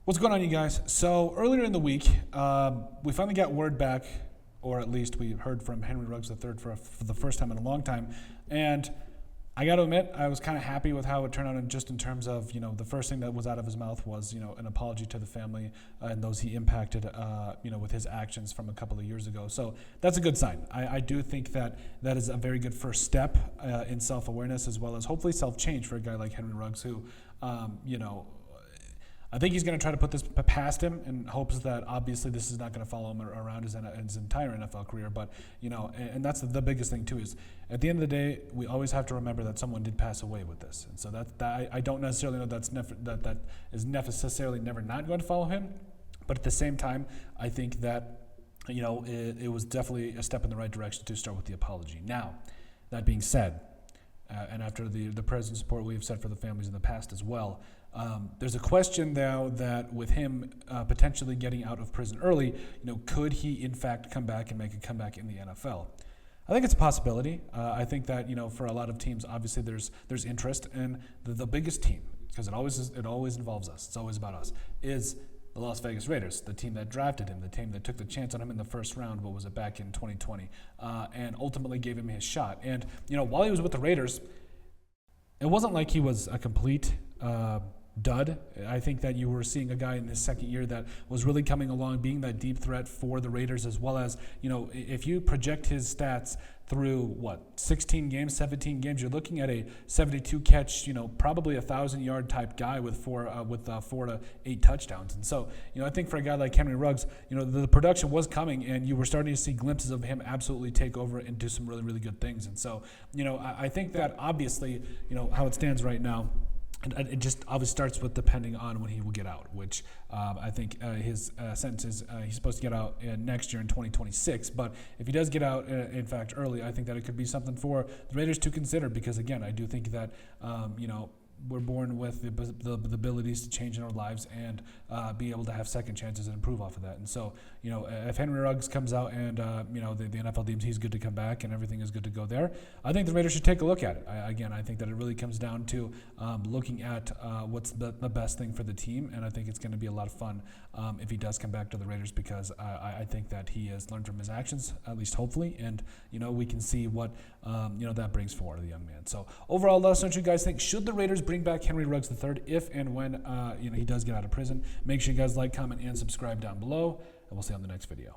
What's going on, you guys? So earlier in the week, we finally got word back, or at least we heard from Henry Ruggs III for the first time in a long time. And I got to admit, I was kind of happy with how it turned out, just in terms of, the first thing that was out of his mouth was, an apology to the family and those he impacted, with his actions from a couple of years ago. So that's a good sign. I do think that is a very good first step in self-awareness, as well as hopefully self-change for a guy like Henry Ruggs, who, I think he's going to try to put this past him in hopes that obviously this is not going to follow him around his entire NFL career. But, and that's the biggest thing too, is at the end of the day, we always have to remember that someone did pass away with this. And so I don't necessarily know that is necessarily never not going to follow him. But at the same time, I think that, it was definitely a step in the right direction to start with the apology. Now, that being said, and after the prayers and support we've said for the families in the past as well, there's a question now that with him potentially getting out of prison early, could he in fact come back and make a comeback in the NFL? I think it's a possibility. I think that for a lot of teams, obviously there's interest, and the biggest team, because it always involves us. It's always about us. Is the Las Vegas Raiders, the team that drafted him, the team that took the chance on him in the first round, what was it, back in 2020, and ultimately gave him his shot. And while he was with the Raiders, it wasn't like he was a complete dud. I think that you were seeing a guy in his second year that was really coming along, being that deep threat for the Raiders, as well as, if you project his stats through 16 games, 17 games, you're looking at a 72 catch, probably 1,000-yard type guy with 4 to 8 touchdowns. And so, I think for a guy like Henry Ruggs, the production was coming, and you were starting to see glimpses of him absolutely take over and do some really, really good things. And so, I think that obviously, how it stands right now, and it just obviously starts with depending on when he will get out, which I think his sentence is he's supposed to get out next year in 2026. But if he does get out, in fact, early, I think that it could be something for the Raiders to consider, because, again, I do think that, we're born with the abilities to change in our lives and be able to have second chances and improve off of that. And so, if Henry Ruggs comes out and, the NFL deems he's good to come back and everything is good to go there, I think the Raiders should take a look at it. I think that it really comes down to looking at what's the best thing for the team, and I think it's going to be a lot of fun if he does come back to the Raiders, because I think that he has learned from his actions, at least hopefully, and, we can see what, that brings forward to the young man. So overall, let us know what you guys think. Should the Raiders bring back Henry Ruggs III if and when he does get out of prison? Make sure you guys like, comment, and subscribe down below, and we'll see you on the next video.